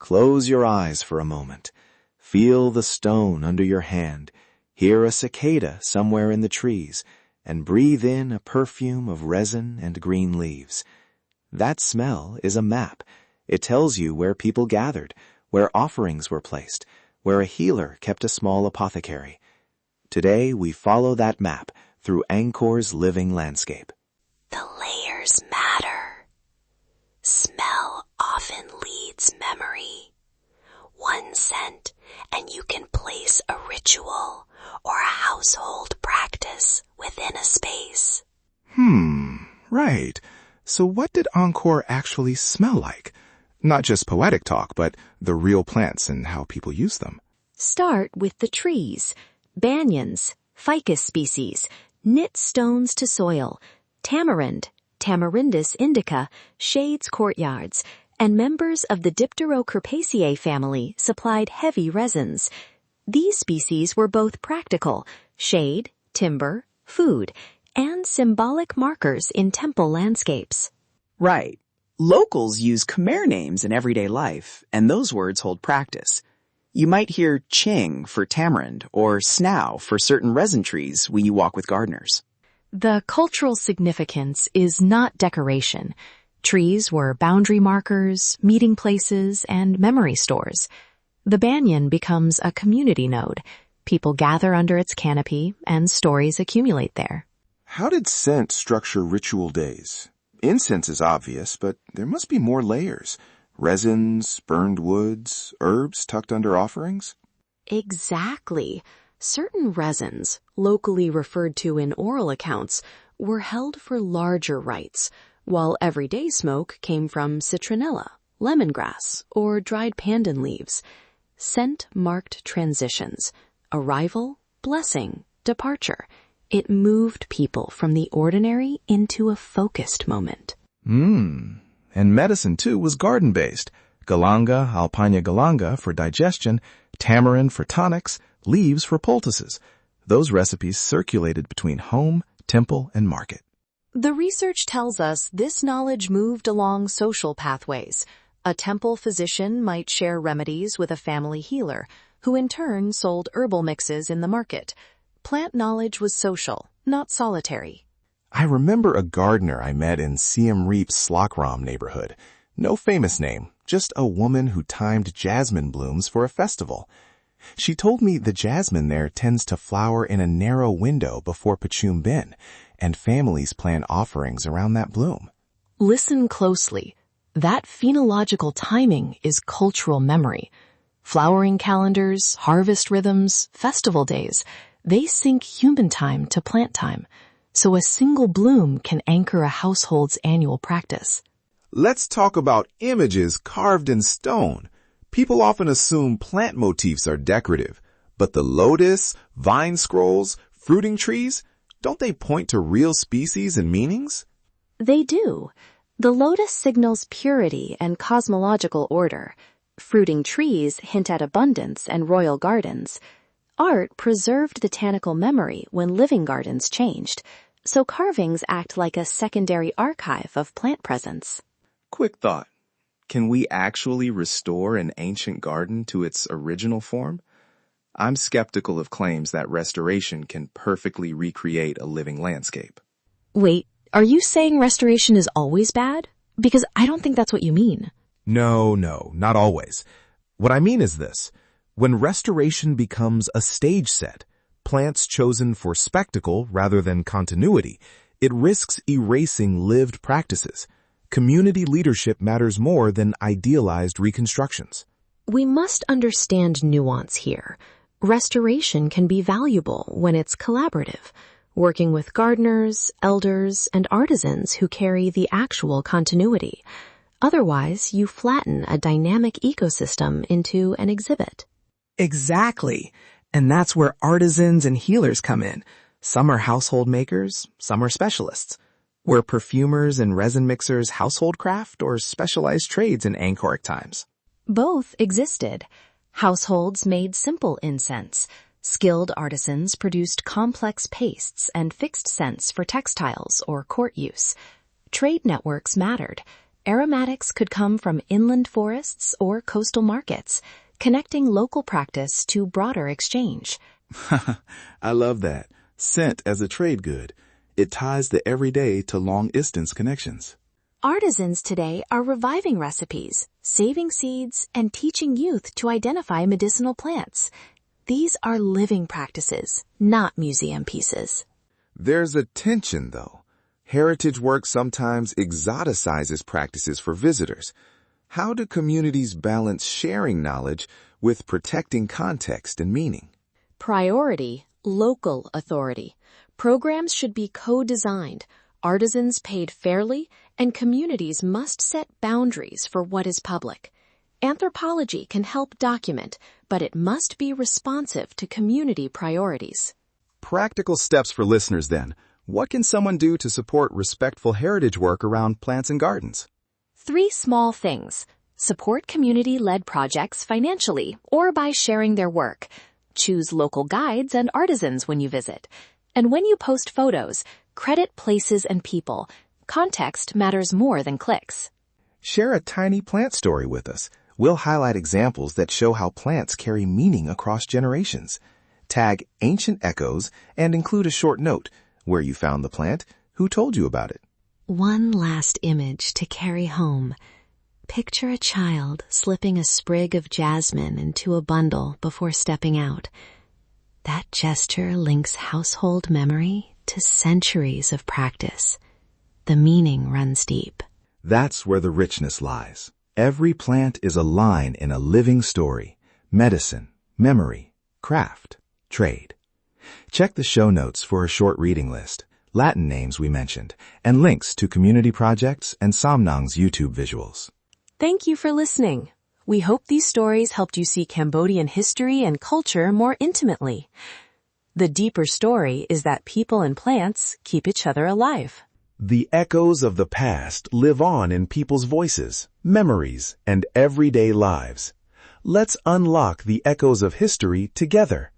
Close your eyes for a moment. Feel the stone under your hand. Hear a cicada somewhere in the trees, and breathe in a perfume of resin and green leaves. That smell is a map. It tells you where people gathered, where offerings were placed, where a healer kept a small apothecary. Today we follow that map through Angkor's living landscape. The layers matter. Smell often leads memory. One scent, and you can place a ritual or a household practice within a space. Right. So what did Angkor actually smell like? Not just poetic talk, but the real plants and how people use them. Start with the trees. Banyans, ficus species, knit stones to soil. Tamarind, Tamarindus indica, shades courtyards, and members of the Dipterocarpaceae family supplied heavy resins. These species were both practical, shade, timber, food, and symbolic markers in temple landscapes. Right. Locals use Khmer names in everyday life, and those words hold practice. You might hear ching for tamarind or snao for certain resin trees when you walk with gardeners. The cultural significance is not decoration. Trees were boundary markers, meeting places, and memory stores. The banyan becomes a community node. People gather under its canopy, and stories accumulate there. How did scent structure ritual days? Incense is obvious, but there must be more layers. Resins, burned woods, herbs tucked under offerings? Exactly. Certain resins, locally referred to in oral accounts, were held for larger rites, while everyday smoke came from citronella, lemongrass, or dried pandan leaves. Scent marked transitions, arrival, blessing, departure. It moved people from the ordinary into a focused moment. And medicine, too, was garden-based. Galanga, Alpina galanga for digestion, tamarind for tonics, leaves for poultices. Those recipes circulated between home, temple, and market. The research tells us this knowledge moved along social pathways. A temple physician might share remedies with a family healer, who in turn sold herbal mixes in the market. Plant knowledge was social, not solitary. I remember a gardener I met in Siem Reap's Slokram neighborhood. No famous name, just a woman who timed jasmine blooms for a festival. She told me the jasmine there tends to flower in a narrow window before Perfume bin, and families plan offerings around that bloom. Listen closely. That phenological timing is cultural memory. Flowering calendars, harvest rhythms, festival days, they sync human time to plant time, so a single bloom can anchor a household's annual practice. Let's talk about images carved in stone. People often assume plant motifs are decorative, but the lotus, vine scrolls, fruiting trees, don't they point to real species and meanings? They do. The lotus signals purity and cosmological order. Fruiting trees hint at abundance and royal gardens. Art preserved the botanical memory when living gardens changed, so carvings act like a secondary archive of plant presence. Quick thought. Can we actually restore an ancient garden to its original form? I'm skeptical of claims that restoration can perfectly recreate a living landscape. Wait, are you saying restoration is always bad? Because I don't think that's what you mean. No, not always. What I mean is this. When restoration becomes a stage set, plants chosen for spectacle rather than continuity, it risks erasing lived practices. Community leadership matters more than idealized reconstructions. We must understand nuance here. Restoration can be valuable when it's collaborative, working with gardeners, elders, and artisans who carry the actual continuity. Otherwise, you flatten a dynamic ecosystem into an exhibit. Exactly. And that's where artisans and healers come in. Some are household makers, some are specialists. Were perfumers and resin mixers household craft or specialized trades in Angkoric times? Both existed. Households made simple incense. Skilled artisans produced complex pastes and fixed scents for textiles or court use. Trade networks mattered. Aromatics could come from inland forests or coastal markets, connecting local practice to broader exchange. I love that. Scent as a trade good. It ties the everyday to long-distance connections. Artisans today are reviving recipes, saving seeds, and teaching youth to identify medicinal plants. These are living practices, not museum pieces. There's a tension, though. Heritage work sometimes exoticizes practices for visitors. How do communities balance sharing knowledge with protecting context and meaning? Priority, local authority. Programs should be co-designed, artisans paid fairly, and communities must set boundaries for what is public. Anthropology can help document, but it must be responsive to community priorities. Practical steps for listeners, then. What can someone do to support respectful heritage work around plants and gardens? 3 small things. Support community-led projects financially or by sharing their work. Choose local guides and artisans when you visit. And when you post photos, credit places and people. Context matters more than clicks. Share a tiny plant story with us. We'll highlight examples that show how plants carry meaning across generations. Tag Ancient Echoes and include a short note. Where you found the plant, who told you about it. One last image to carry home. Picture a child slipping a sprig of jasmine into a bundle before stepping out. That gesture links household memory to centuries of practice. The meaning runs deep. That's where the richness lies. Every plant is a line in a living story. Medicine, memory, craft, trade. Check the show notes for a short reading list, Latin names we mentioned, and links to community projects and Samnang's YouTube visuals. Thank you for listening. We hope these stories helped you see Cambodian history and culture more intimately. The deeper story is that people and plants keep each other alive. The echoes of the past live on in people's voices, memories, and everyday lives. Let's unlock the echoes of history together.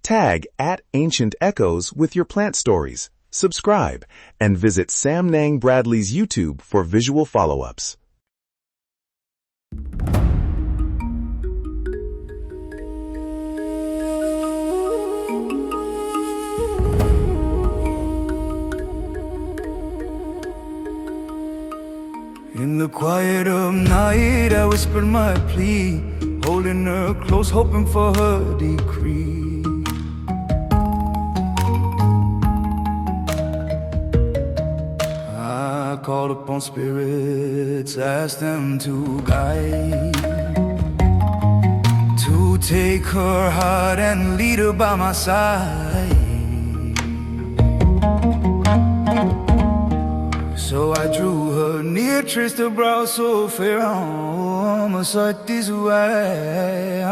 Tag @Ancient Echoes with your plant stories, subscribe, and visit Samnang Bradley's YouTube for visual follow-ups. In the quiet of night, I whispered my plea, holding her close, hoping for her decree. I called upon spirits, asked them to guide, to take her heart and lead her by my side. So I drew her near, traced her brow so fair, my sight is way.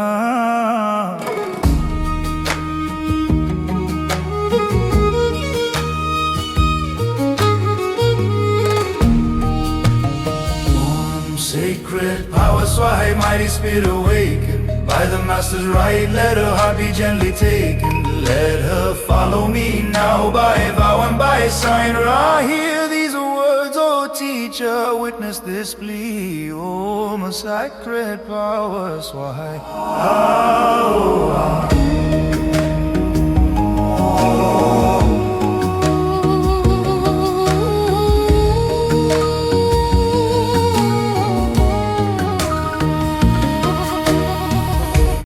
Sacred power, Swahai, mighty spirit awakened. By the master's right, let her heart be gently taken. Let her follow me now by vow and by sign. I hear these words, oh teacher, witness this plea. Oh, my sacred power, Swahai.